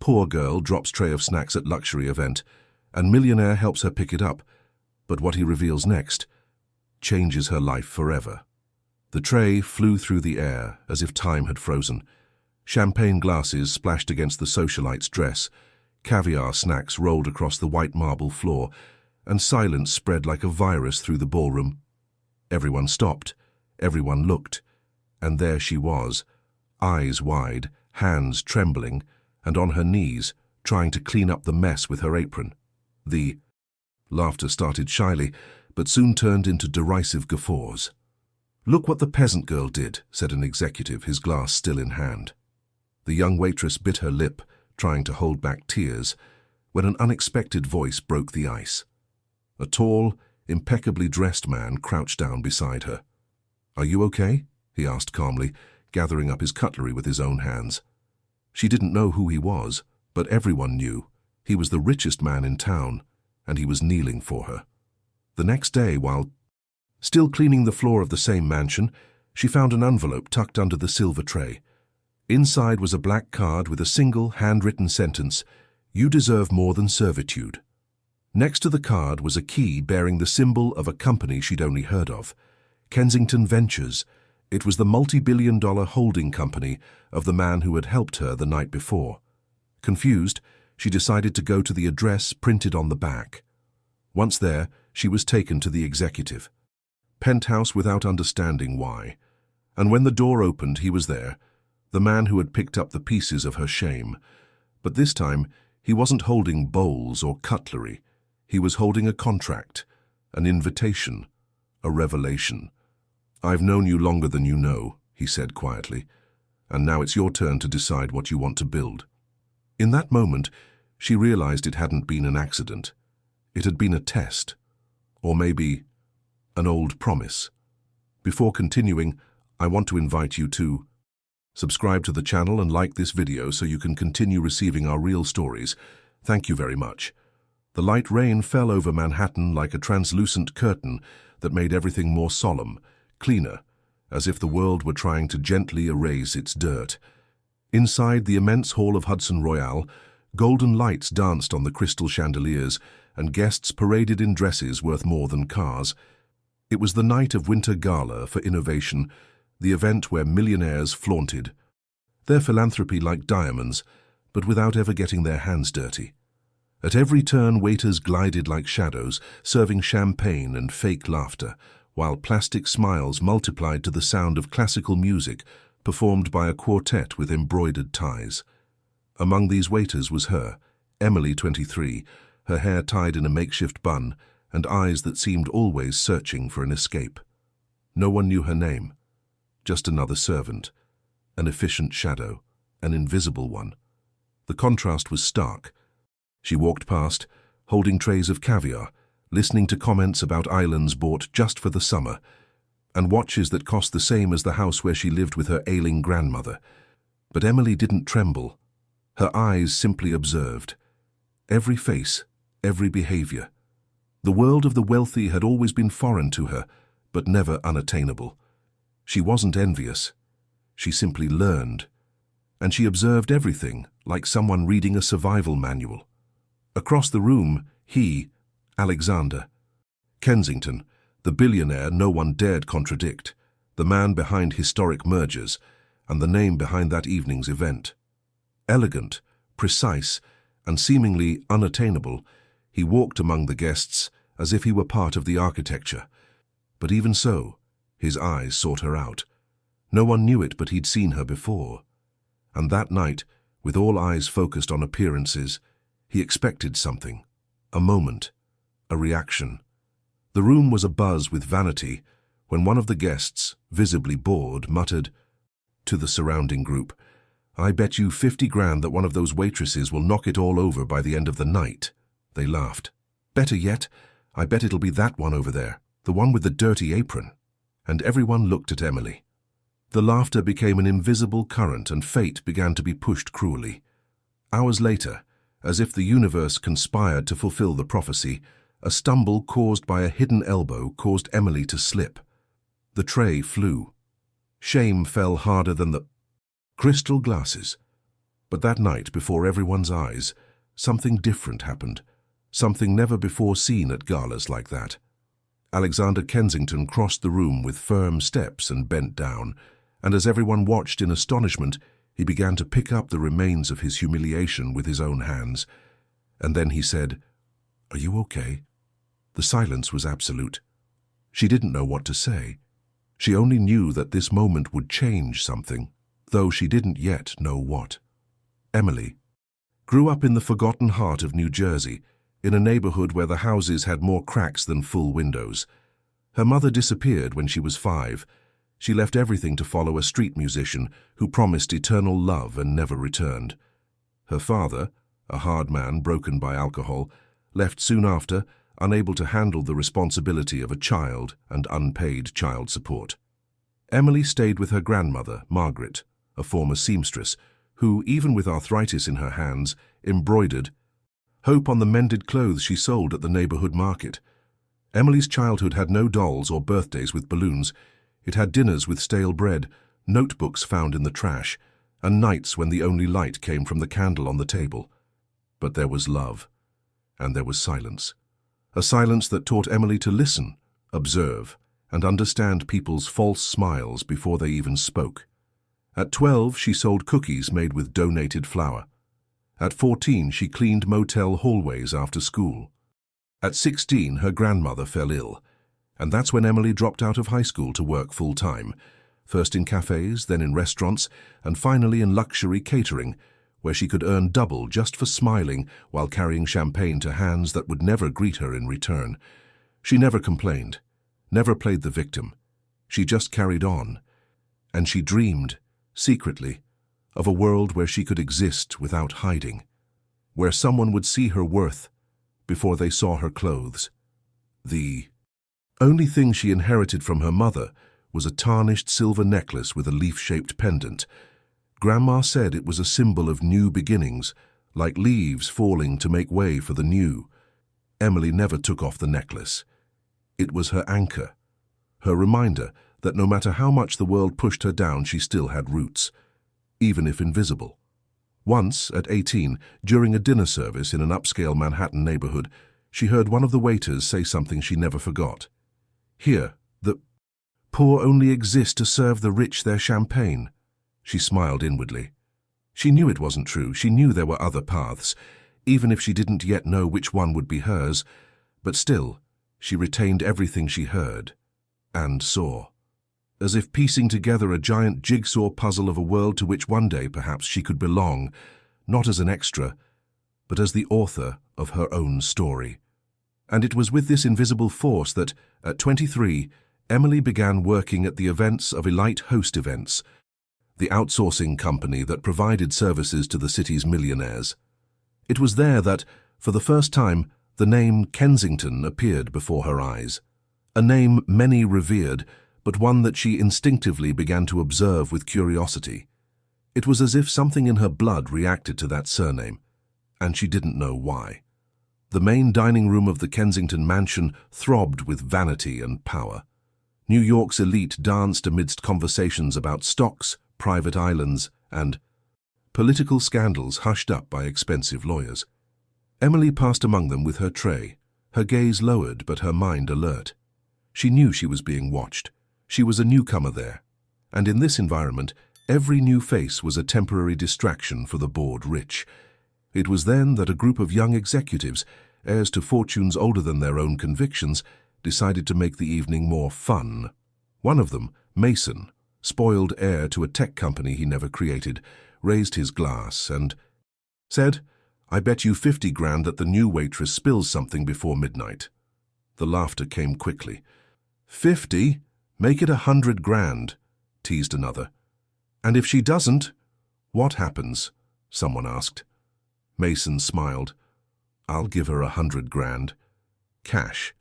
Poor girl drops tray of snacks at luxury event, and millionaire helps her pick it up. But what he reveals next changes her life forever. The tray flew through the air as if time had frozen. Champagne glasses splashed against the socialite's dress, caviar snacks rolled across the white marble floor, and silence spread like a virus through the ballroom. Everyone stopped, everyone looked, and there she was, eyes wide, hands trembling, and on her knees, trying to clean up the mess with her apron. The laughter started shyly, but soon turned into derisive guffaws. "Look what the peasant girl did," said an executive, his glass still in hand. The young waitress bit her lip, trying to hold back tears, when an unexpected voice broke the ice. A tall, impeccably dressed man crouched down beside her. "Are you okay?" he asked calmly, gathering up his cutlery with his own hands. She didn't know who he was, but everyone knew. He was the richest man in town, and he was kneeling for her. The next day, while still cleaning the floor of the same mansion, she found an envelope tucked under the silver tray. Inside was a black card with a single handwritten sentence, "You deserve more than servitude." Next to the card was a key bearing the symbol of a company she'd only heard of, Kensington Ventures. It was the multi-billion-dollar holding company of the man who had helped her the night before. Confused, she decided to go to the address printed on the back. Once there, she was taken to the executive. Penthouse without understanding why. And when the door opened, he was there, the man who had picked up the pieces of her shame. But this time, he wasn't holding bowls or cutlery. He was holding a contract, an invitation, a revelation. "I've known you longer than you know," he said quietly, "and now it's your turn to decide what you want to build." In that moment, she realized it hadn't been an accident. It had been a test, or maybe an old promise. Before continuing, I want to invite you to subscribe to the channel and like this video so you can continue receiving our real stories. Thank you very much. The light rain fell over Manhattan like a translucent curtain that made everything more solemn, cleaner, as if the world were trying to gently erase its dirt. Inside the immense hall of Hudson Royale, golden lights danced on the crystal chandeliers, and guests paraded in dresses worth more than cars. It was the night of Winter Gala for Innovation, the event where millionaires flaunted their philanthropy like diamonds, but without ever getting their hands dirty. At every turn, waiters glided like shadows, serving champagne and fake laughter, while plastic smiles multiplied to the sound of classical music performed by a quartet with embroidered ties. Among these waiters was her, Emily, 23, her hair tied in a makeshift bun and eyes that seemed always searching for an escape. No one knew her name, just another servant, an efficient shadow, an invisible one. The contrast was stark. She walked past, holding trays of caviar, listening to comments about islands bought just for the summer, and watches that cost the same as the house where she lived with her ailing grandmother. But Emily didn't tremble. Her eyes simply observed. Every face, every behavior. The world of the wealthy had always been foreign to her, but never unattainable. She wasn't envious. She simply learned. And she observed everything, like someone reading a survival manual. Across the room, he, Alexander. Kensington, the billionaire no one dared contradict, the man behind historic mergers, and the name behind that evening's event. Elegant, precise, and seemingly unattainable, he walked among the guests as if he were part of the architecture. But even so, his eyes sought her out. No one knew it, but he'd seen her before. And that night, with all eyes focused on appearances, he expected something, a moment, a reaction. The room was abuzz with vanity when one of the guests, visibly bored, muttered to the surrounding group, "I bet you 50 grand that one of those waitresses will knock it all over by the end of the night." They laughed. "Better yet, I bet it'll be that one over there, the one with the dirty apron." And everyone looked at Emily. The laughter became an invisible current, and fate began to be pushed cruelly. Hours later, as if the universe conspired to fulfill the prophecy, a stumble caused by a hidden elbow caused Emily to slip. The tray flew. Shame fell harder than the crystal glasses. But that night, before everyone's eyes, something different happened, something never before seen at galas like that. Alexander Kensington crossed the room with firm steps and bent down, and as everyone watched in astonishment, he began to pick up the remains of his humiliation with his own hands. And then he said, "Are you okay?" The silence was absolute. She didn't know what to say. She only knew that this moment would change something, though she didn't yet know what. Emily grew up in the forgotten heart of New Jersey, in a neighborhood where the houses had more cracks than full windows. Her mother disappeared when she was 5. She left everything to follow a street musician who promised eternal love and never returned. Her father, a hard man broken by alcohol, left soon after, unable to handle the responsibility of a child and unpaid child support. Emily stayed with her grandmother, Margaret, a former seamstress, who, even with arthritis in her hands, embroidered hope on the mended clothes she sold at the neighborhood market. Emily's childhood had no dolls or birthdays with balloons. It had dinners with stale bread, notebooks found in the trash, and nights when the only light came from the candle on the table. But there was love, and there was silence. A silence that taught Emily to listen, observe, and understand people's false smiles before they even spoke. At 12, she sold cookies made with donated flour. At 14, she cleaned motel hallways after school. At 16, her grandmother fell ill, and that's when Emily dropped out of high school to work full-time, first in cafes, then in restaurants, and finally in luxury catering, where she could earn double just for smiling while carrying champagne to hands that would never greet her in return. She never complained, never played the victim. She just carried on, and she dreamed, secretly, of a world where she could exist without hiding, where someone would see her worth before they saw her clothes. The only thing she inherited from her mother was a tarnished silver necklace with a leaf-shaped pendant. Grandma said it was a symbol of new beginnings, like leaves falling to make way for the new. Emily never took off the necklace. It was her anchor, her reminder that no matter how much the world pushed her down, she still had roots, even if invisible. Once, at 18, during a dinner service in an upscale Manhattan neighborhood, she heard one of the waiters say something she never forgot. "Here, the poor only exist to serve the rich their champagne." She smiled inwardly. She knew it wasn't true. She knew there were other paths, even if she didn't yet know which one would be hers. But still, she retained everything she heard and saw, as if piecing together a giant jigsaw puzzle of a world to which one day perhaps she could belong, not as an extra, but as the author of her own story. And it was with this invisible force that, at 23, Emily began working at the events of Elite Host Events, the outsourcing company that provided services to the city's millionaires. It was there that, for the first time, the name Kensington appeared before her eyes, a name many revered, but one that she instinctively began to observe with curiosity. It was as if something in her blood reacted to that surname, and she didn't know why. The main dining room of the Kensington mansion throbbed with vanity and power. New York's elite danced amidst conversations about stocks, private islands, and political scandals hushed up by expensive lawyers. Emily passed among them with her tray, her gaze lowered but her mind alert. She knew she was being watched. She was a newcomer there, and in this environment, every new face was a temporary distraction for the bored rich. It was then that a group of young executives, heirs to fortunes older than their own convictions, decided to make the evening more fun. One of them, Mason, spoiled heir to a tech company he never created, raised his glass and said, "I bet you 50 grand that the new waitress spills something before midnight." The laughter came quickly. 50? Make it 100 grand, teased another. "And if she doesn't, what happens?" someone asked. Mason smiled. "I'll give her 100 grand. Cash.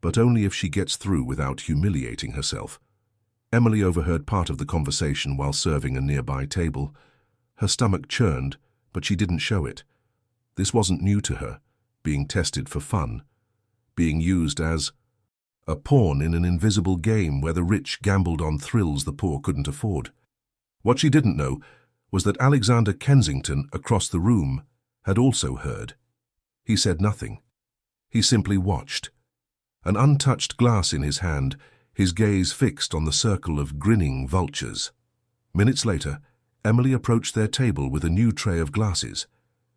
But only if she gets through without humiliating herself." Emily overheard part of the conversation while serving a nearby table. Her stomach churned, but she didn't show it. This wasn't new to her, being tested for fun, being used as a pawn in an invisible game where the rich gambled on thrills the poor couldn't afford. What she didn't know was that Alexander Kensington, across the room, had also heard. He said nothing. He simply watched. An untouched glass in his hand, his gaze fixed on the circle of grinning vultures. Minutes later, Emily approached their table with a new tray of glasses.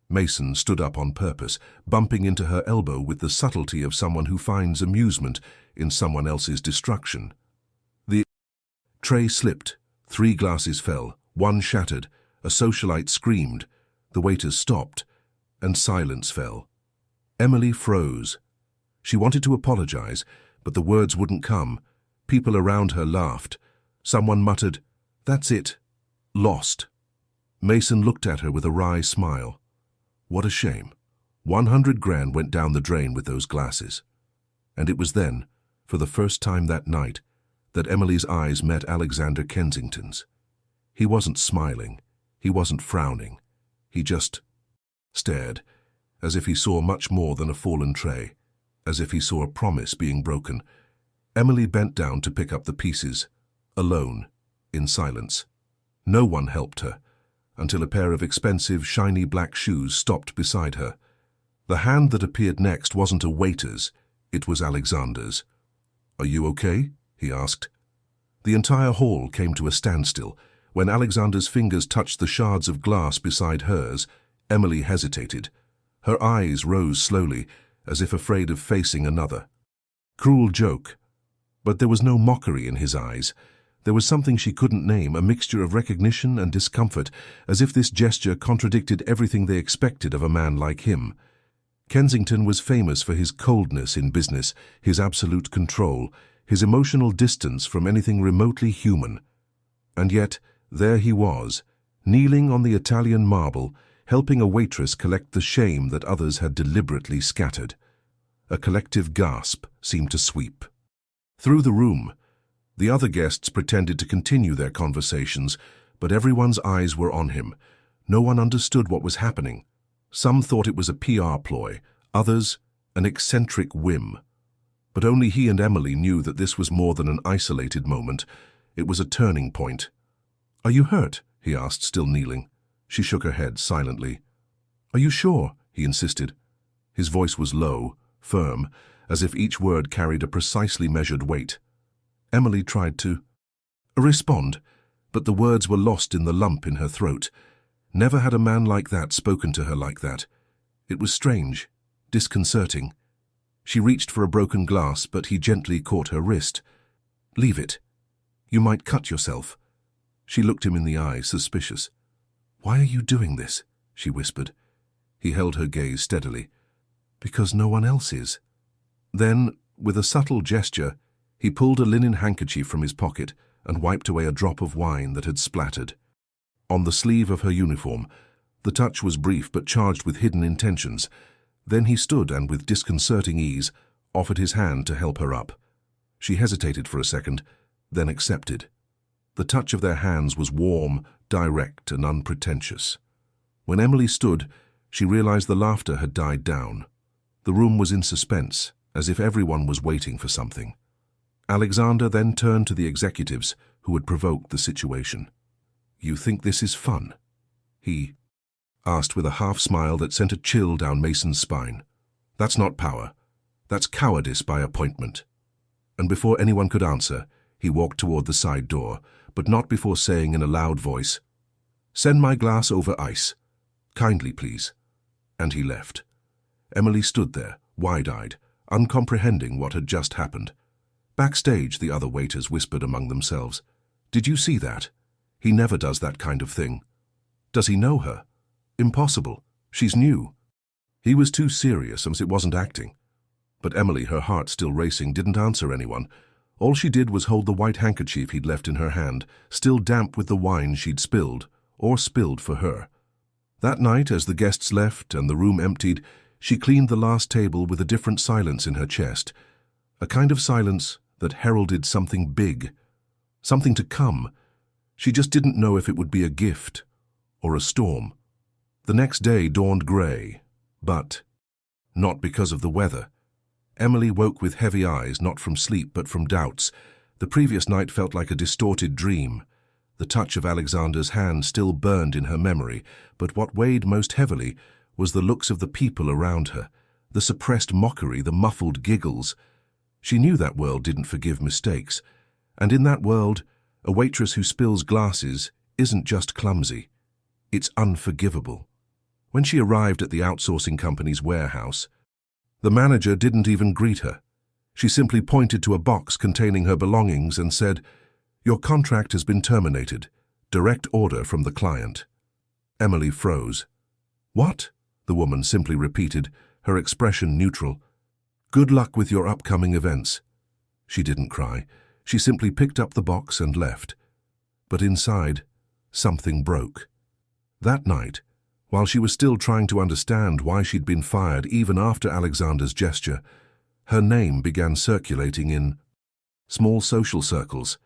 Mason stood up on purpose, bumping into her elbow with the subtlety of someone who finds amusement in someone else's destruction. The tray slipped. 3 glasses fell, 1 shattered, a socialite screamed, the waiters stopped, and silence fell. Emily froze. She wanted to apologize, but the words wouldn't come. People around her laughed. Someone muttered, "That's it. Lost." Mason looked at her with a wry smile. What a shame. 100 grand went down the drain with those glasses. And it was then, for the first time that night, that Emily's eyes met Alexander Kensington's. He wasn't smiling. He wasn't frowning. He just stared, as if he saw much more than a fallen tray, as if he saw a promise being broken. Emily bent down to pick up the pieces, alone, in silence. No one helped her, until a pair of expensive, shiny black shoes stopped beside her. The hand that appeared next wasn't a waiter's, it was Alexander's. "Are you okay?" he asked. The entire hall came to a standstill. When Alexander's fingers touched the shards of glass beside hers, Emily hesitated. Her eyes rose slowly, as if afraid of facing another. Cruel joke. But there was no mockery in his eyes. There was something she couldn't name, a mixture of recognition and discomfort, as if this gesture contradicted everything they expected of a man like him. Kensington was famous for his coldness in business, his absolute control, his emotional distance from anything remotely human. And yet, there he was, kneeling on the Italian marble, helping a waitress collect the shame that others had deliberately scattered. A collective gasp seemed to sweep through the room. The other guests pretended to continue their conversations, but everyone's eyes were on him. No one understood what was happening. Some thought it was a PR ploy, others an eccentric whim. But only he and Emily knew that this was more than an isolated moment. It was a turning point. "Are you hurt?" he asked, still kneeling. She shook her head silently. "Are you sure?" he insisted. His voice was low, firm, as if each word carried a precisely measured weight. Emily tried to respond, but the words were lost in the lump in her throat. Never had a man like that spoken to her like that. It was strange, disconcerting. She reached for a broken glass, but he gently caught her wrist. "Leave it. You might cut yourself." She looked him in the eye, suspicious. "Why are you doing this?" she whispered. He held her gaze steadily. "Because no one else is." Then, with a subtle gesture, he pulled a linen handkerchief from his pocket and wiped away a drop of wine that had splattered on the sleeve of her uniform. The touch was brief but charged with hidden intentions. Then he stood and, with disconcerting ease, offered his hand to help her up. She hesitated for a second, then accepted. The touch of their hands was warm, direct, and unpretentious. When Emily stood, she realized the laughter had died down. The room was in suspense, as if everyone was waiting for something. Alexander then turned to the executives who had provoked the situation. "You think this is fun?" he asked with a half-smile that sent a chill down Mason's spine. "That's not power. That's cowardice by appointment." And before anyone could answer, he walked toward the side door, but not before saying in a loud voice, "Send my glass over ice. Kindly, please." And he left. Emily stood there, wide-eyed, uncomprehending what had just happened. Backstage, the other waiters whispered among themselves, "Did you see that? He never does that kind of thing. Does he know her? Impossible. She's new." He was too serious, as it wasn't acting. But Emily, her heart still racing, didn't answer anyone. All she did was hold the white handkerchief he'd left in her hand, still damp with the wine she'd spilled, or spilled for her. That night, as the guests left and the room emptied, she cleaned the last table with a different silence in her chest, a kind of silence that heralded something big, something to come. She just didn't know if it would be a gift or a storm. The next day dawned grey, but not because of the weather. Emily woke with heavy eyes, not from sleep but from doubts. The previous night felt like a distorted dream. The touch of Alexander's hand still burned in her memory, but what weighed most heavily was the looks of the people around her, the suppressed mockery, the muffled giggles. She knew that world didn't forgive mistakes, and in that world, a waitress who spills glasses isn't just clumsy, it's unforgivable. When she arrived at the outsourcing company's warehouse, the manager didn't even greet her. She simply pointed to a box containing her belongings and said, "Your contract has been terminated. Direct order from the client." Emily froze. "What?" the woman simply repeated, her expression neutral. "Good luck with your upcoming events." She didn't cry. She simply picked up the box and left. But inside, something broke. That night, while she was still trying to understand why she'd been fired even after Alexander's gesture, her name began circulating in small social circles.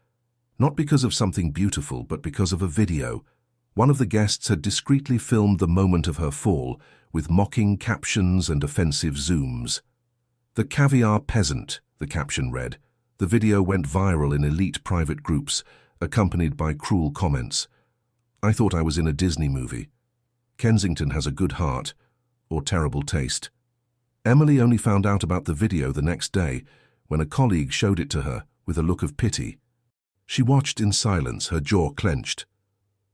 Not because of something beautiful, but because of a video. One of the guests had discreetly filmed the moment of her fall, with mocking captions and offensive zooms. "The caviar peasant," the caption read. The video went viral in elite private groups, accompanied by cruel comments. "I thought I was in a Disney movie. Kensington has a good heart, or terrible taste." Emily only found out about the video the next day, when a colleague showed it to her with a look of pity. She watched in silence, her jaw clenched.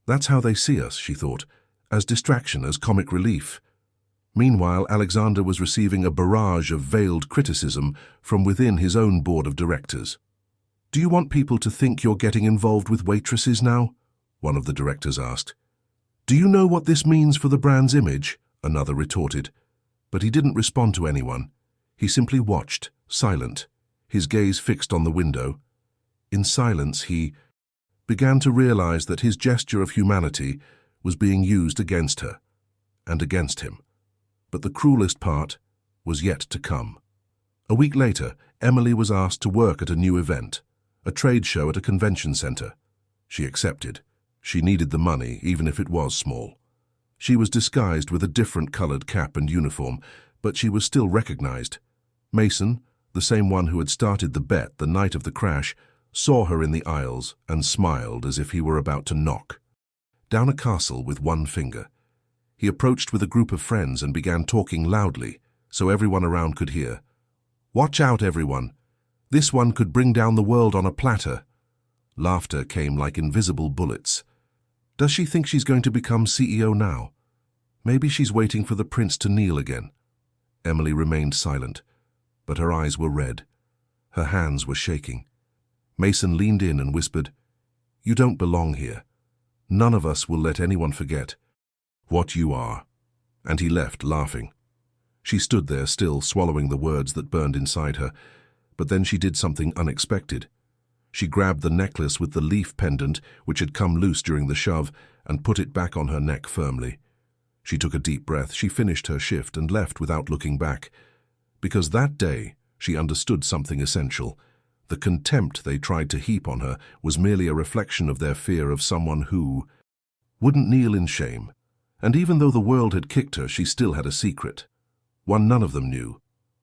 That's how they see us, she thought, as distraction, as comic relief. Meanwhile, Alexander was receiving a barrage of veiled criticism from within his own board of directors. "Do you want people to think you're getting involved with waitresses now?" one of the directors asked. "Do you know what this means for the brand's image?" another retorted. But he didn't respond to anyone. He simply watched, silent, his gaze fixed on the window. In silence, he began to realize that his gesture of humanity was being used against her, and against him. But the cruelest part was yet to come. A week later, Emily was asked to work at a new event, a trade show at a convention center. She accepted. She needed the money, even if it was small. She was disguised with a different colored cap and uniform, but she was still recognized. Mason, the same one who had started the bet the night of the crash, saw her in the aisles and smiled as if he were about to knock down a castle with one finger. He approached with a group of friends and began talking loudly, so everyone around could hear. "Watch out, everyone. This one could bring down the world on a platter." Laughter came like invisible bullets. Does she think she's going to become CEO now? Maybe she's waiting for the prince to kneel again. Emily remained silent, but her eyes were red. Her hands were shaking. Mason leaned in and whispered, "You don't belong here. None of us will let anyone forget what you are." And he left, laughing. She stood there, still swallowing the words that burned inside her, but then she did something unexpected. She grabbed the necklace with the leaf pendant, which had come loose during the shove, and put it back on her neck firmly. She took a deep breath. She finished her shift and left without looking back. Because that day, she understood something essential. The contempt they tried to heap on her was merely a reflection of their fear of someone who wouldn't kneel in shame. And even though the world had kicked her, she still had a secret. One none of them knew.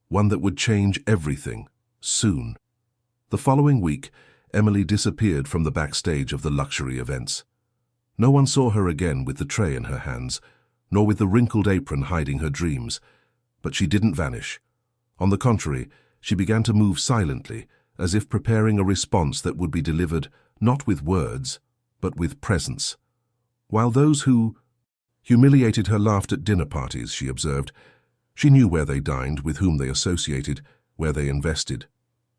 One that would change everything, soon. The following week, Emily disappeared from the backstage of the luxury events. No one saw her again with the tray in her hands, nor with the wrinkled apron hiding her dreams. But she didn't vanish. On the contrary, she began to move silently, as if preparing a response that would be delivered not with words, but with presence. While those who humiliated her laughed at dinner parties, she observed, she knew where they dined, with whom they associated, where they invested.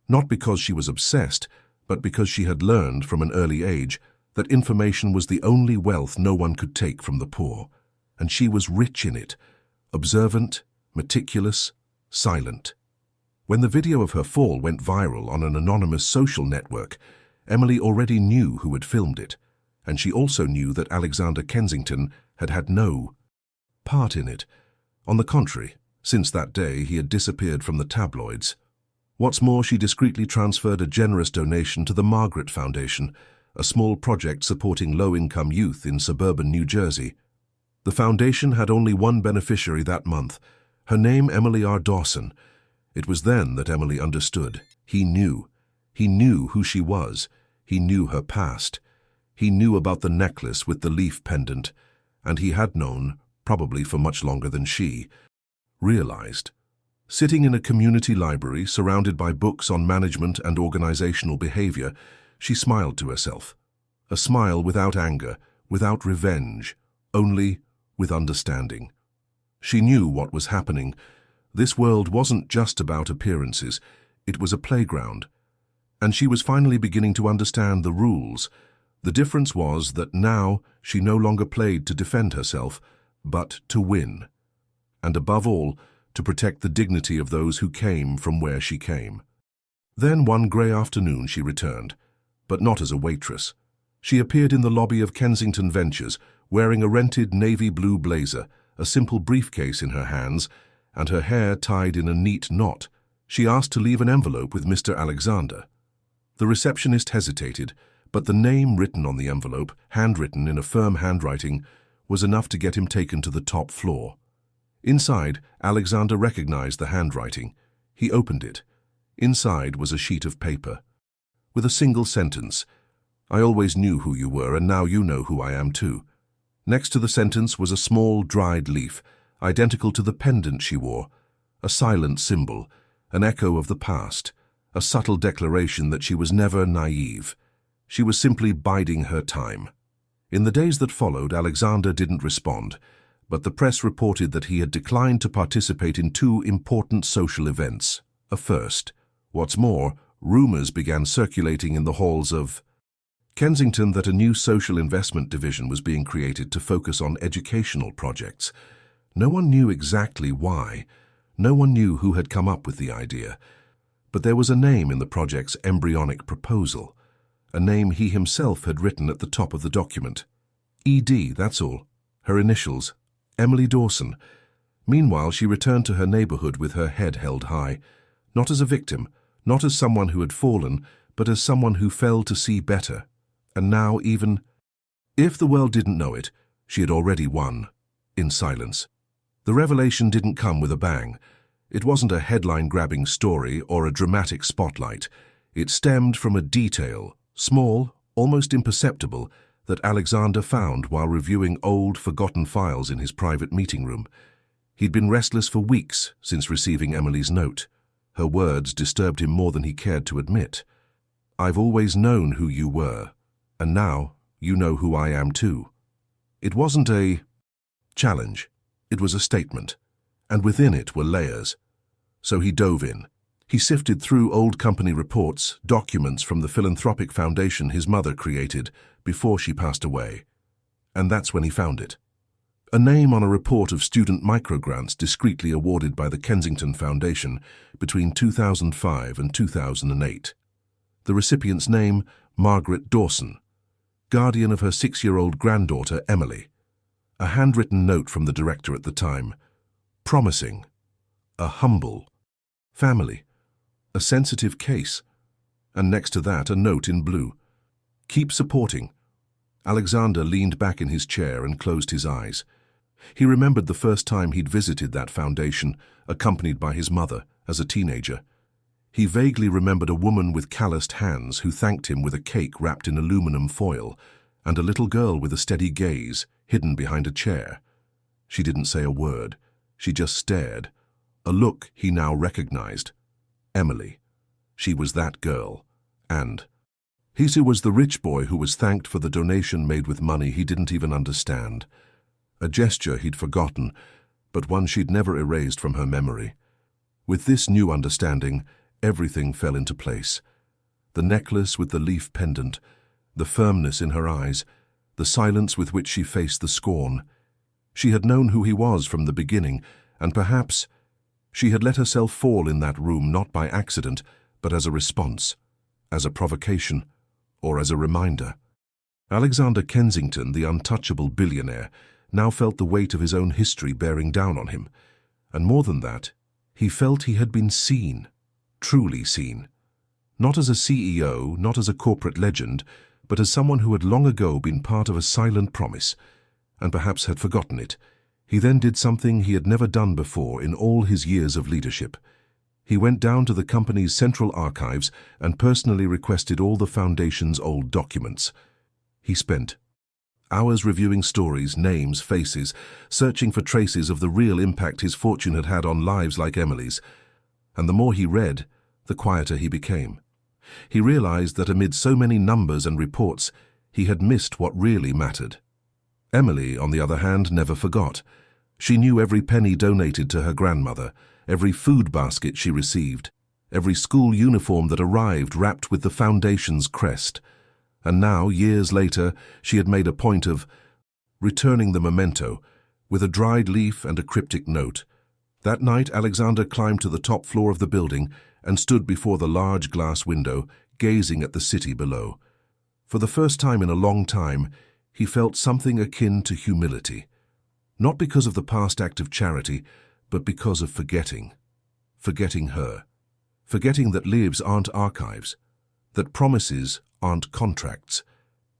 Not because she was obsessed, but because she had learned from an early age that information was the only wealth no one could take from the poor, and she was rich in it, observant, meticulous, silent. When the video of her fall went viral on an anonymous social network, Emily already knew who had filmed it, and she also knew that Alexander Kensington had had no part in it. On the contrary, since that day he had disappeared from the tabloids. What's more, she discreetly transferred a generous donation to the Margaret Foundation, a small project supporting low-income youth in suburban New Jersey. The foundation had only one beneficiary that month, her name Emily R. Dawson. It was then that Emily understood. He knew. He knew who she was. He knew her past. He knew about the necklace with the leaf pendant, and he had known, probably for much longer than she, realized. Sitting in a community library surrounded by books on management and organizational behavior, she smiled to herself. A smile without anger, without revenge, only with understanding. She knew what was happening. This world wasn't just about appearances, it was a playground. And she was finally beginning to understand the rules. The difference was that now she no longer played to defend herself, but to win. And above all, to protect the dignity of those who came from where she came. Then one grey afternoon she returned, but not as a waitress. She appeared in the lobby of Kensington Ventures, wearing a rented navy blue blazer, a simple briefcase in her hands, and her hair tied in a neat knot. She asked to leave an envelope with Mr. Alexander. The receptionist hesitated, but the name written on the envelope, handwritten in a firm handwriting, was enough to get him taken to the top floor. Inside, Alexander recognized the handwriting. He opened it. Inside was a sheet of paper. With a single sentence, "I always knew who you were, and now you know who I am too." Next to the sentence was a small, dried leaf, identical to the pendant she wore, a silent symbol, an echo of the past, a subtle declaration that she was never naive. She was simply biding her time. In the days that followed, Alexander didn't respond, but the press reported that he had declined to participate in two important social events, a first. What's more, rumors began circulating in the halls of Kensington that a new social investment division was being created to focus on educational projects. No one knew exactly why. No one knew who had come up with the idea. But there was a name in the project's embryonic proposal, a name he himself had written at the top of the document. ED, that's all. Her initials, Emily Dawson. Meanwhile, she returned to her neighborhood with her head held high, not as a victim, not as someone who had fallen, but as someone who fell to see better. And now even, if the world didn't know it, she had already won, in silence. The revelation didn't come with a bang. It wasn't a headline-grabbing story or a dramatic spotlight. It stemmed from a detail, small, almost imperceptible, that Alexander found while reviewing old, forgotten files in his private meeting room. He'd been restless for weeks since receiving Emily's note. Her words disturbed him more than he cared to admit. "I've always known who you were, and now you know who I am too." It wasn't a challenge. It was a statement, and within it were layers. So he dove in. He sifted through old company reports, documents from the philanthropic foundation his mother created before she passed away. And that's when he found it. A name on a report of student microgrants discreetly awarded by the Kensington Foundation between 2005 and 2008. The recipient's name, Margaret Dawson, guardian of her 6-year-old granddaughter, Emily. A handwritten note from the director at the time, promising, a humble family, a sensitive case, and next to that a note in blue. "Keep supporting." Alexander leaned back in his chair and closed his eyes. He remembered the first time he'd visited that foundation, accompanied by his mother, as a teenager. He vaguely remembered a woman with calloused hands who thanked him with a cake wrapped in aluminum foil, and a little girl with a steady gaze, hidden behind a chair. She didn't say a word. She just stared. A look he now recognized. Emily. She was that girl. And Hisu was the rich boy who was thanked for the donation made with money he didn't even understand. A gesture he'd forgotten, but one she'd never erased from her memory. With this new understanding, everything fell into place. The necklace with the leaf pendant, the firmness in her eyes, the silence with which she faced the scorn. She had known who he was from the beginning, and perhaps she had let herself fall in that room not by accident, but as a response, as a provocation, or as a reminder. Alexander Kensington, the untouchable billionaire, now felt the weight of his own history bearing down on him. And more than that, he felt he had been seen, truly seen. Not as a CEO, not as a corporate legend, but as someone who had long ago been part of a silent promise, and perhaps had forgotten it. He then did something he had never done before in all his years of leadership. He went down to the company's central archives and personally requested all the foundation's old documents. He spent hours reviewing stories, names, faces, searching for traces of the real impact his fortune had had on lives like Emily's. And the more he read, the quieter he became. He realized that amid so many numbers and reports, he had missed what really mattered. Emily, on the other hand, never forgot. She knew every penny donated to her grandmother, every food basket she received, every school uniform that arrived wrapped with the foundation's crest. And now, years later, she had made a point of returning the memento with a dried leaf and a cryptic note. That night, Alexander climbed to the top floor of the building and stood before the large glass window, gazing at the city below. For the first time in a long time, he felt something akin to humility. Not because of the past act of charity, but because of forgetting. Forgetting her. Forgetting that lives aren't archives, that promises aren't contracts,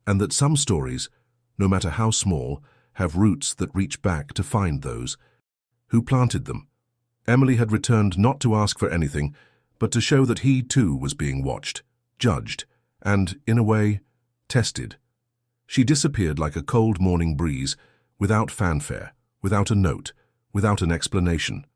and that some stories, no matter how small, have roots that reach back to find those who planted them. Emily had returned not to ask for anything, but to show that he too was being watched, judged, and, in a way, tested. She disappeared like a cold morning breeze, without fanfare, without a note, without an explanation.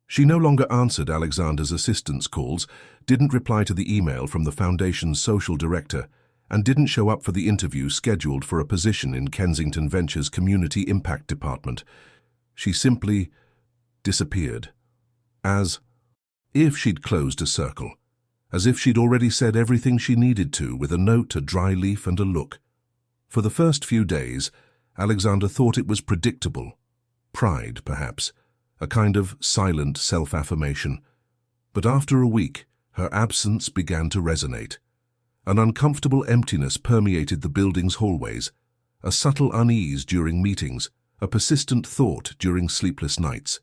She no longer answered Alexander's assistant's calls, didn't reply to the email from the Foundation's social director, and didn't show up for the interview scheduled for a position in Kensington Ventures' Community Impact Department. She simply disappeared. As if she'd closed a circle. As if she'd already said everything she needed to with a note, a dry leaf, and a look. For the first few days, Alexander thought it was predictable. Pride, perhaps. A kind of silent self-affirmation. But after a week, her absence began to resonate. An uncomfortable emptiness permeated the building's hallways, a subtle unease during meetings, a persistent thought during sleepless nights.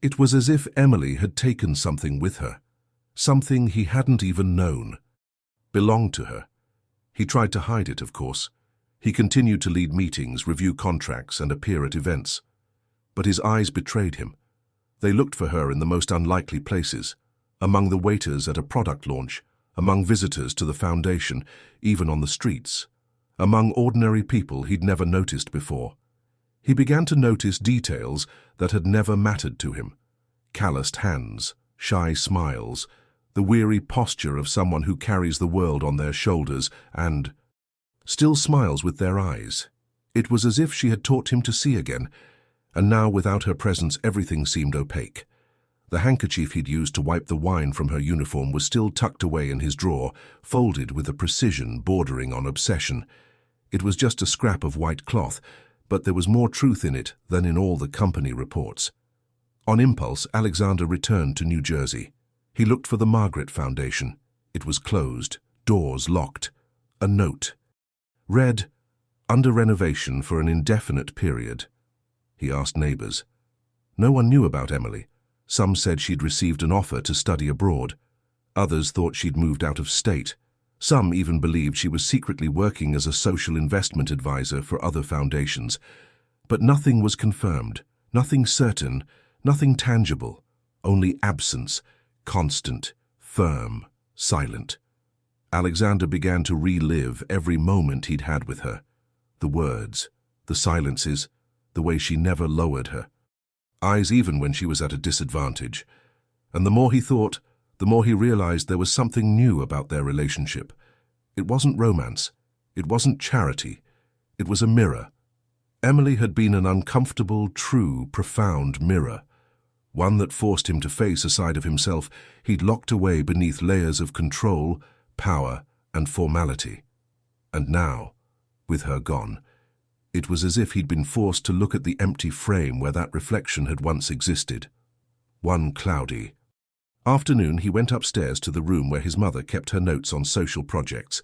It was as if Emily had taken something with her, something he hadn't even known, belonged to her. He tried to hide it, of course. He continued to lead meetings, review contracts, and appear at events. But his eyes betrayed him. They looked for her in the most unlikely places, among the waiters at a product launch, among visitors to the Foundation, even on the streets, among ordinary people he'd never noticed before. He began to notice details that had never mattered to him. Calloused hands, shy smiles, the weary posture of someone who carries the world on their shoulders and still smiles with their eyes. It was as if she had taught him to see again, and now without her presence everything seemed opaque. The handkerchief he'd used to wipe the wine from her uniform was still tucked away in his drawer, folded with a precision bordering on obsession. It was just a scrap of white cloth, but there was more truth in it than in all the company reports. On impulse, Alexander returned to New Jersey. He looked for the Margaret Foundation. It was closed, doors locked. A note. Read, "Under renovation for an indefinite period." He asked neighbors. No one knew about Emily. Some said she'd received an offer to study abroad. Others thought she'd moved out of state. Some even believed she was secretly working as a social investment advisor for other foundations. But nothing was confirmed, nothing certain, nothing tangible, only absence, constant, firm, silent. Alexander began to relive every moment he'd had with her. The words, the silences, the way she never lowered her eyes even when she was at a disadvantage. And the more he thought, the more he realized there was something new about their relationship. It wasn't romance. It wasn't charity. It was a mirror. Emily had been an uncomfortable, true, profound mirror. One that forced him to face a side of himself he'd locked away beneath layers of control, power, and formality. And now, with her gone, it was as if he'd been forced to look at the empty frame where that reflection had once existed. One cloudy afternoon, he went upstairs to the room where his mother kept her notes on social projects.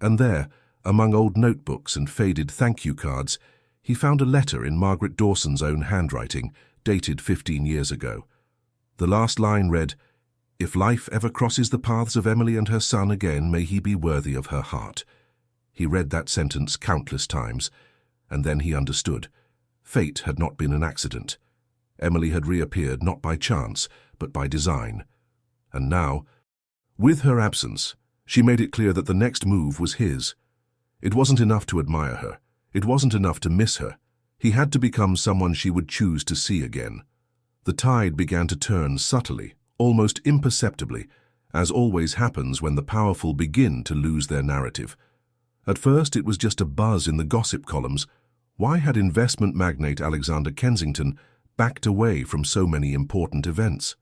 And there, among old notebooks and faded thank-you cards, he found a letter in Margaret Dawson's own handwriting, dated 15 years ago. The last line read, "If life ever crosses the paths of Emily and her son again, may he be worthy of her heart." He read that sentence countless times, and then he understood. Fate had not been an accident. Emily had reappeared not by chance, but by design. And now, with her absence, she made it clear that the next move was his. It wasn't enough to admire her. It wasn't enough to miss her. He had to become someone she would choose to see again. The tide began to turn subtly, almost imperceptibly, as always happens when the powerful begin to lose their narrative. At first, it was just a buzz in the gossip columns. Why had investment magnate Alexander Kensington backed away from so many important events?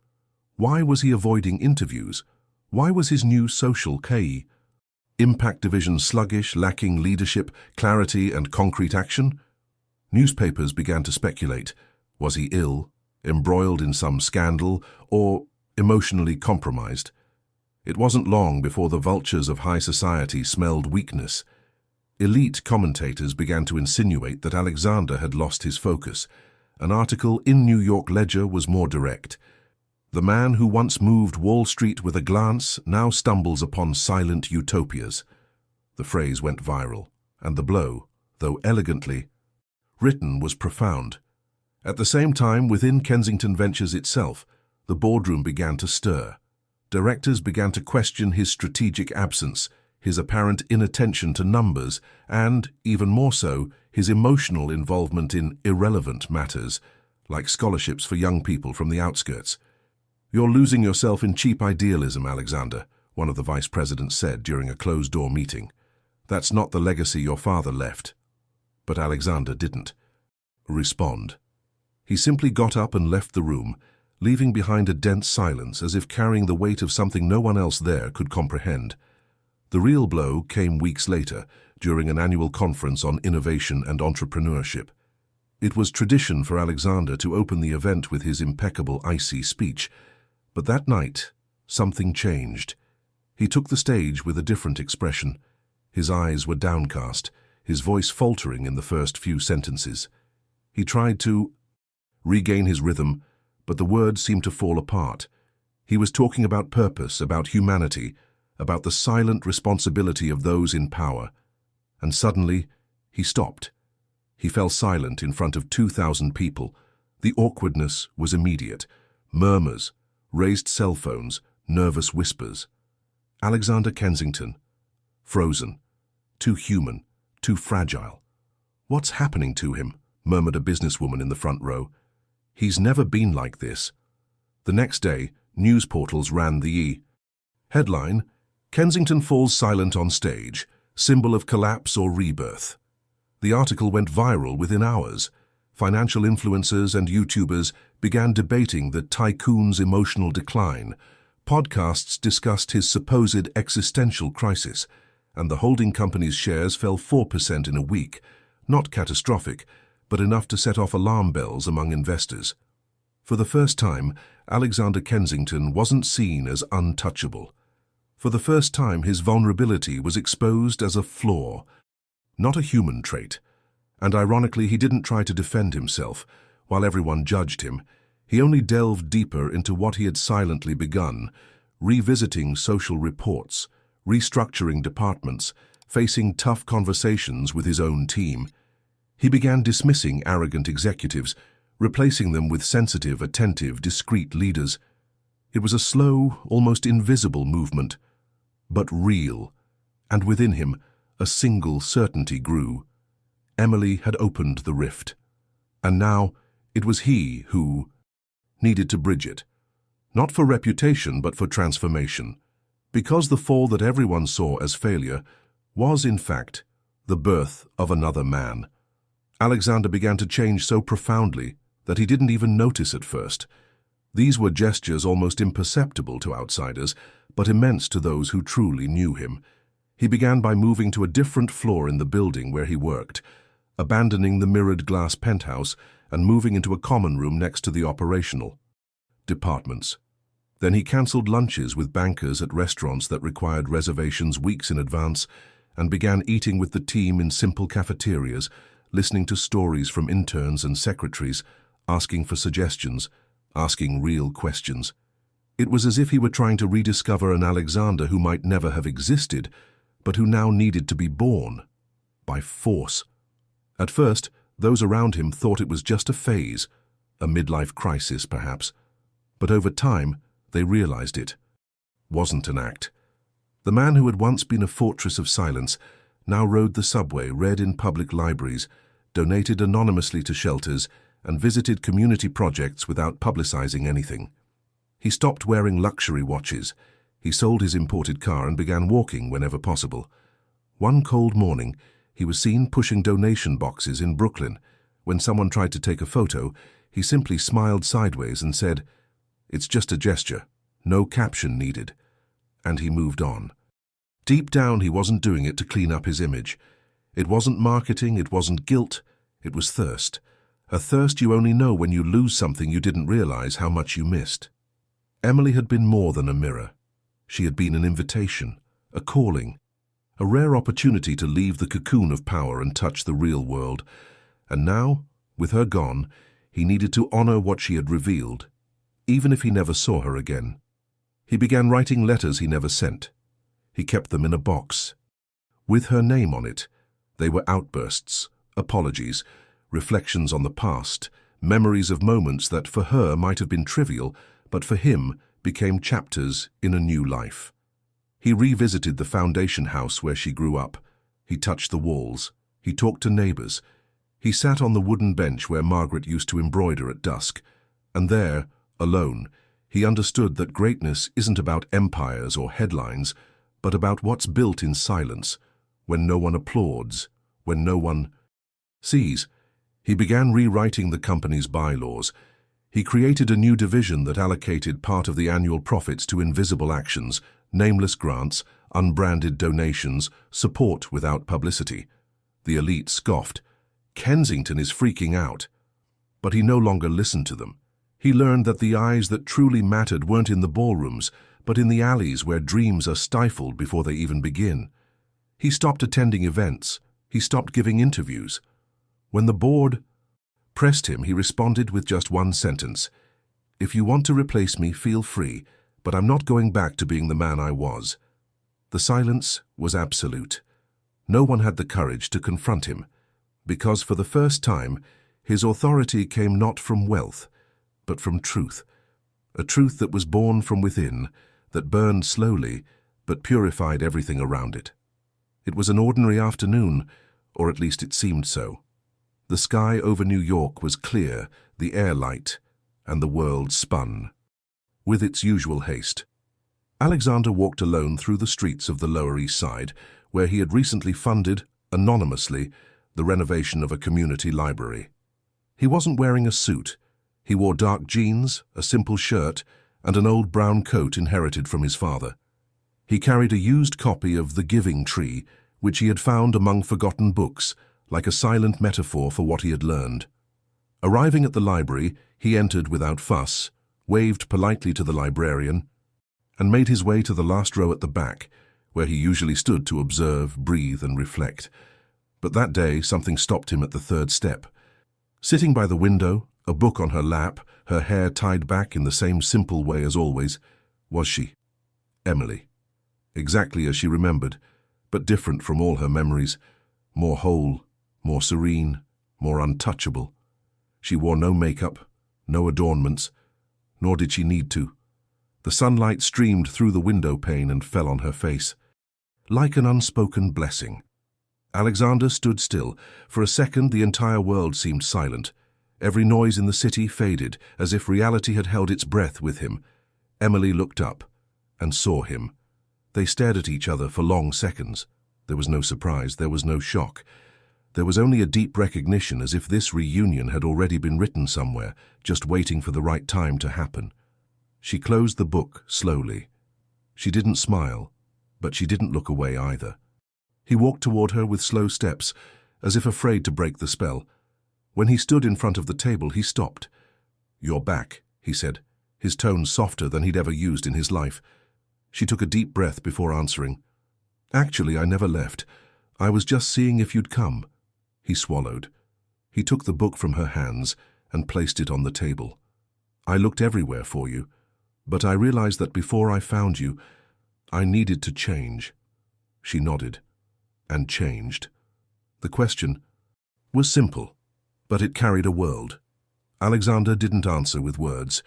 Why was he avoiding interviews? Why was his new social KE? Impact division sluggish, lacking leadership, clarity, and concrete action? Newspapers began to speculate. Was he ill, embroiled in some scandal, or emotionally compromised? It wasn't long before the vultures of high society smelled weakness. Elite commentators began to insinuate that Alexander had lost his focus. An article in New York Ledger was more direct. The man who once moved Wall Street with a glance now stumbles upon silent utopias. The phrase went viral, and the blow, though elegantly written, was profound. At the same time, within Kensington Ventures itself, the boardroom began to stir. Directors began to question his strategic absence, his apparent inattention to numbers, and, even more so, his emotional involvement in irrelevant matters, like scholarships for young people from the outskirts. "You're losing yourself in cheap idealism, Alexander," one of the vice presidents said during a closed-door meeting. "That's not the legacy your father left." But Alexander didn't respond. He simply got up and left the room, leaving behind a dense silence as if carrying the weight of something no one else there could comprehend. The real blow came weeks later, during an annual conference on innovation and entrepreneurship. It was tradition for Alexander to open the event with his impeccable icy speech, but that night, something changed. He took the stage with a different expression. His eyes were downcast, his voice faltering in the first few sentences. He tried to regain his rhythm, but the words seemed to fall apart. He was talking about purpose, about humanity, about the silent responsibility of those in power. And suddenly, he stopped. He fell silent in front of 2,000 people. The awkwardness was immediate. Murmurs, raised cell phones, nervous whispers. Alexander Kensington, frozen, too human, too fragile. "What's happening to him?" murmured a businesswoman in the front row. "He's never been like this." The next day, news portals ran the headline, "Kensington falls silent on stage, symbol of collapse or rebirth." The article went viral within hours. Financial influencers and YouTubers began debating the tycoon's emotional decline. Podcasts discussed his supposed existential crisis, and the holding company's shares fell 4% in a week. Not catastrophic, but enough to set off alarm bells among investors. For the first time, Alexander Kensington wasn't seen as untouchable. For the first time, his vulnerability was exposed as a flaw, not a human trait. And ironically, he didn't try to defend himself. While everyone judged him, he only delved deeper into what he had silently begun, revisiting social reports, restructuring departments, facing tough conversations with his own team. He began dismissing arrogant executives, replacing them with sensitive, attentive, discreet leaders. It was a slow, almost invisible movement, but real, and within him, a single certainty grew. Emily had opened the rift, and now it was he who needed to bridge it. Not for reputation, but for transformation. Because the fall that everyone saw as failure was, in fact, the birth of another man. Alexander began to change so profoundly that he didn't even notice at first. These were gestures almost imperceptible to outsiders, but immense to those who truly knew him. He began by moving to a different floor in the building where he worked, abandoning the mirrored glass penthouse and moving into a common room next to the operational departments. Then he cancelled lunches with bankers at restaurants that required reservations weeks in advance and began eating with the team in simple cafeterias, listening to stories from interns and secretaries, asking for suggestions, asking real questions. It was as if he were trying to rediscover an Alexander who might never have existed, but who now needed to be born, by force. At first, those around him thought it was just a phase, a midlife crisis perhaps, but over time they realized it wasn't an act. The man who had once been a fortress of silence now rode the subway, read in public libraries, donated anonymously to shelters, and visited community projects without publicizing anything. He stopped wearing luxury watches. He sold his imported car and began walking whenever possible. One cold morning, he was seen pushing donation boxes in Brooklyn. When someone tried to take a photo, he simply smiled sideways and said, "It's just a gesture, no caption needed." And he moved on. Deep down, he wasn't doing it to clean up his image. It wasn't marketing, it wasn't guilt, it was thirst. A thirst you only know when you lose something you didn't realize how much you missed. Emily had been more than a mirror. She had been an invitation, a calling, a rare opportunity to leave the cocoon of power and touch the real world. And now, with her gone, he needed to honor what she had revealed, even if he never saw her again. He began writing letters he never sent. He kept them in a box, with her name on it. They were outbursts, apologies, reflections on the past, memories of moments that for her might have been trivial, but for him became chapters in a new life. He revisited the foundation house where she grew up. He touched the walls. He talked to neighbors. He sat on the wooden bench where Margaret used to embroider at dusk. And there, alone, he understood that greatness isn't about empires or headlines, but about what's built in silence, when no one applauds, when no one sees. He began rewriting the company's bylaws. He created a new division that allocated part of the annual profits to invisible actions, nameless grants, unbranded donations, support without publicity. The elite scoffed. Kensington is freaking out. But he no longer listened to them. He learned that the eyes that truly mattered weren't in the ballrooms, but in the alleys where dreams are stifled before they even begin. He stopped attending events. He stopped giving interviews. When the board pressed him, he responded with just one sentence: "If you want to replace me, feel free, but I'm not going back to being the man I was." The silence was absolute. No one had the courage to confront him, because for the first time, his authority came not from wealth, but from truth. A truth that was born from within, that burned slowly, but purified everything around it. It was an ordinary afternoon, or at least it seemed so. The sky over New York was clear, the air light, and the world spun with its usual haste. Alexander walked alone through the streets of the Lower East Side, where he had recently funded, anonymously, the renovation of a community library. He wasn't wearing a suit. He wore dark jeans, a simple shirt, and an old brown coat inherited from his father. He carried a used copy of The Giving Tree, which he had found among forgotten books, like a silent metaphor for what he had learned. Arriving at the library, he entered without fuss, waved politely to the librarian, and made his way to the last row at the back, where he usually stood to observe, breathe, and reflect. But that day, something stopped him at the third step. Sitting by the window, a book on her lap, her hair tied back in the same simple way as always, was she, Emily. Exactly as she remembered, but different from all her memories, more whole, more serene, more untouchable. She wore no makeup, no adornments, nor did she need to. The sunlight streamed through the window pane and fell on her face, like an unspoken blessing. Alexander stood still. For a second, the entire world seemed silent. Every noise in the city faded, as if reality had held its breath with him. Emily looked up and saw him. They stared at each other for long seconds. There was no surprise, there was no shock. There was only a deep recognition, as if this reunion had already been written somewhere, just waiting for the right time to happen. She closed the book slowly. She didn't smile, but she didn't look away either. He walked toward her with slow steps, as if afraid to break the spell. When he stood in front of the table, he stopped. "You're back," he said, his tone softer than he'd ever used in his life. She took a deep breath before answering. "Actually, I never left. I was just seeing if you'd come." He swallowed. He took the book from her hands and placed it on the table. "I looked everywhere for you, but I realized that before I found you, I needed to change." She nodded, and changed. The question was simple, but it carried a world. Alexander didn't answer with words.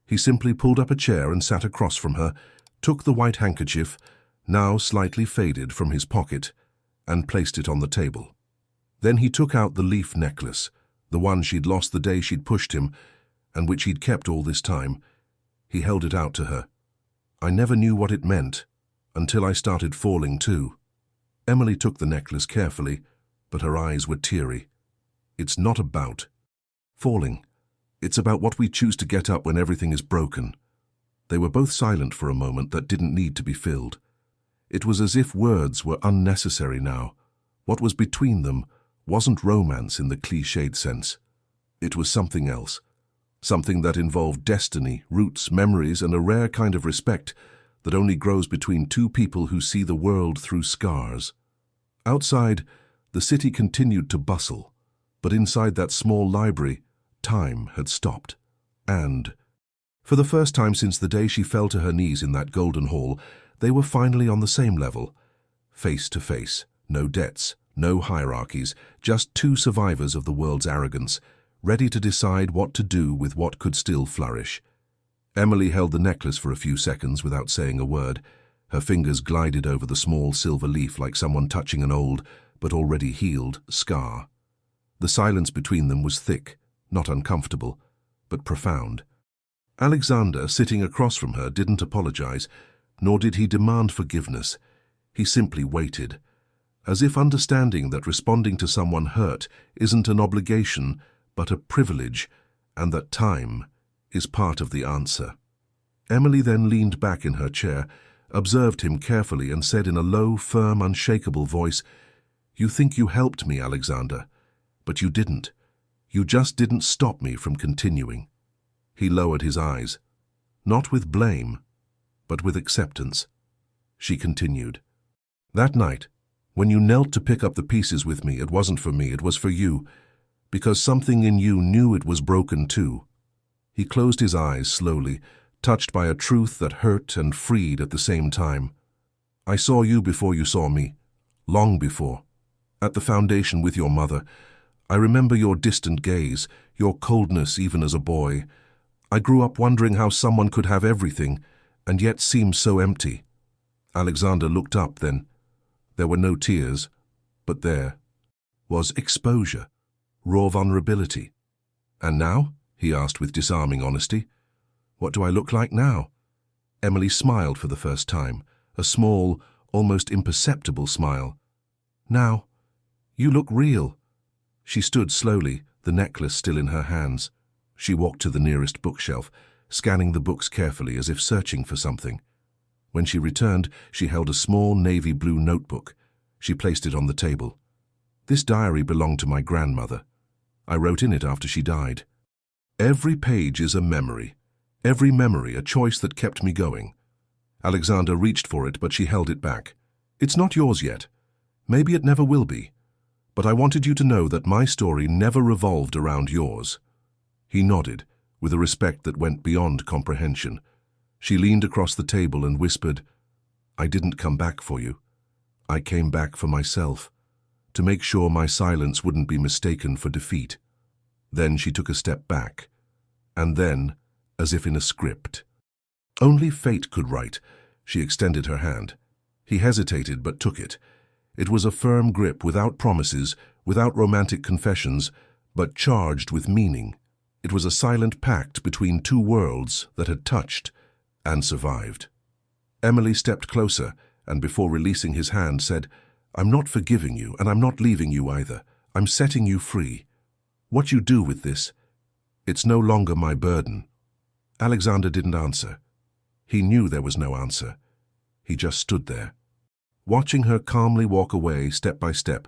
He simply pulled up a chair and sat across from her, took the white handkerchief, now slightly faded, from his pocket, and placed it on the table. Then he took out the leaf necklace, the one she'd lost the day she'd pushed him, and which he'd kept all this time. He held it out to her. I never knew what it meant, until I started falling too. Emily took the necklace carefully, but her eyes were teary. It's not about falling. It's about what we choose to get up when everything is broken. They were both silent for a moment that didn't need to be filled. It was as if words were unnecessary now. What was between them wasn't romance in the cliched sense. It was something else. Something that involved destiny, roots, memories, and a rare kind of respect that only grows between two people who see the world through scars. Outside, the city continued to bustle, but inside that small library, time had stopped. And, for the first time since the day she fell to her knees in that golden hall, they were finally on the same level. Face to face, no debts, no hierarchies, just two survivors of the world's arrogance, ready to decide what to do with what could still flourish. Emily held the necklace for a few seconds without saying a word. Her fingers glided over the small silver leaf like someone touching an old, but already healed, scar. The silence between them was thick, not uncomfortable, but profound. Alexander, sitting across from her, didn't apologize, nor did he demand forgiveness. He simply waited, as if understanding that responding to someone hurt isn't an obligation, but a privilege, and that time is part of the answer. Emily then leaned back in her chair, observed him carefully, and said in a low, firm, unshakable voice, "You think you helped me, Alexander, but you didn't. You just didn't stop me from continuing." He lowered his eyes, not with blame, but with acceptance. She continued, "That night, when you knelt to pick up the pieces with me, it wasn't for me, it was for you, because something in you knew it was broken too." He closed his eyes slowly, touched by a truth that hurt and freed at the same time. "I saw you before you saw me, long before. At the foundation with your mother. I remember your distant gaze, your coldness even as a boy. I grew up wondering how someone could have everything, and yet seem so empty." Alexander looked up then. There were no tears, but there was exposure, raw vulnerability. "And now?" he asked with disarming honesty. "What do I look like now?" Emily smiled for the first time, a small, almost imperceptible smile. "Now, you look real." She stood slowly, the necklace still in her hands. She walked to the nearest bookshelf, scanning the books carefully as if searching for something. When she returned, she held a small navy blue notebook. She placed it on the table. "This diary belonged to my grandmother. I wrote in it after she died. Every page is a memory. Every memory a choice that kept me going." Alexander reached for it, but she held it back. "It's not yours yet. Maybe it never will be. But I wanted you to know that my story never revolved around yours." He nodded, with a respect that went beyond comprehension. She leaned across the table and whispered, "I didn't come back for you. I came back for myself, to make sure my silence wouldn't be mistaken for defeat." Then she took a step back, and then, as if in a script, "Only fate could write." She extended her hand. He hesitated but took it. It was a firm grip, without promises, without romantic confessions, but charged with meaning. It was a silent pact between two worlds that had touched and survived. Emily stepped closer, and before releasing his hand said, "I'm not forgiving you, and I'm not leaving you either. I'm setting you free. What you do with this, it's no longer my burden." Alexander didn't answer. He knew there was no answer. He just stood there, watching her calmly walk away step by step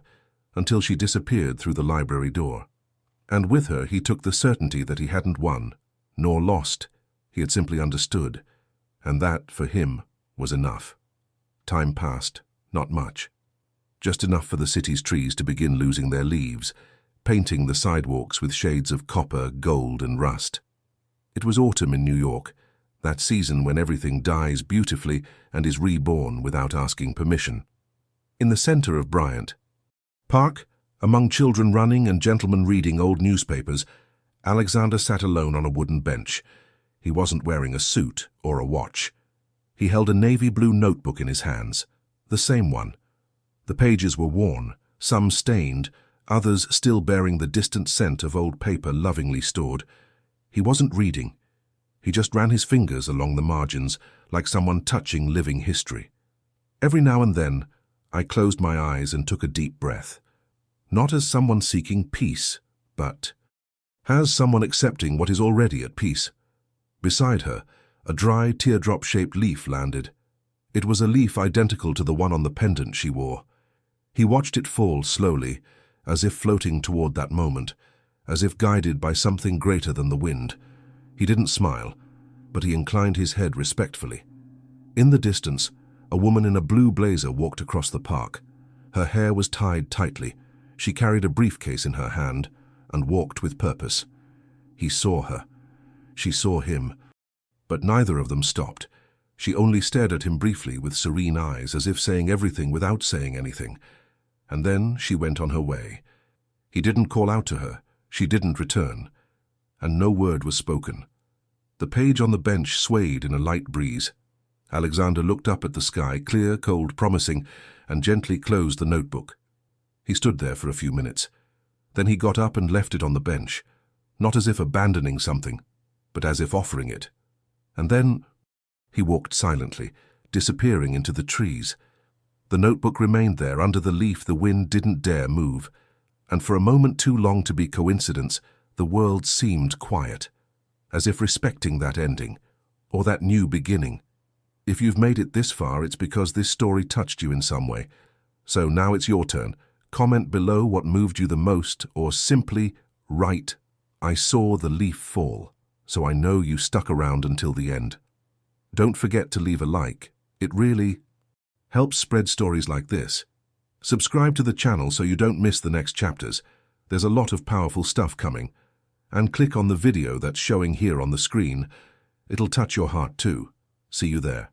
until she disappeared through the library door. And with her he took the certainty that he hadn't won, nor lost. He had simply understood, and that, for him, was enough. Time passed, not much. Just enough for the city's trees to begin losing their leaves, painting the sidewalks with shades of copper, gold, and rust. It was autumn in New York, that season when everything dies beautifully and is reborn without asking permission. In the center of Bryant Park, among children running and gentlemen reading old newspapers, Alexander sat alone on a wooden bench. He wasn't wearing a suit or a watch. He held a navy blue notebook in his hands, the same one. The pages were worn, some stained, others still bearing the distant scent of old paper lovingly stored. He wasn't reading. He just ran his fingers along the margins, like someone touching living history. Every now and then, I closed my eyes and took a deep breath. Not as someone seeking peace, but as someone accepting what is already at peace. Beside her, a dry, teardrop-shaped leaf landed. It was a leaf identical to the one on the pendant she wore. He watched it fall slowly, as if floating toward that moment, as if guided by something greater than the wind. He didn't smile, but he inclined his head respectfully. In the distance, a woman in a blue blazer walked across the park. Her hair was tied tightly. She carried a briefcase in her hand and walked with purpose. He saw her. She saw him. But neither of them stopped. She only stared at him briefly with serene eyes, as if saying everything without saying anything. And then she went on her way. He didn't call out to her. She didn't return. And no word was spoken. The page on the bench swayed in a light breeze. Alexander looked up at the sky, clear, cold, promising, and gently closed the notebook. He stood there for a few minutes. Then he got up and left it on the bench, not as if abandoning something, but as if offering it. And then he walked silently, disappearing into the trees. The notebook remained there under the leaf the wind didn't dare move, and for a moment too long to be coincidence, the world seemed quiet, as if respecting that ending, or that new beginning. If you've made it this far, it's because this story touched you in some way. So now it's your turn. Comment below what moved you the most, or simply write, "I saw the leaf fall, so I know you stuck around until the end." Don't forget to leave a like. It really helps spread stories like this. Subscribe to the channel so you don't miss the next chapters. There's a lot of powerful stuff coming. And click on the video that's showing here on the screen. It'll touch your heart too. See you there.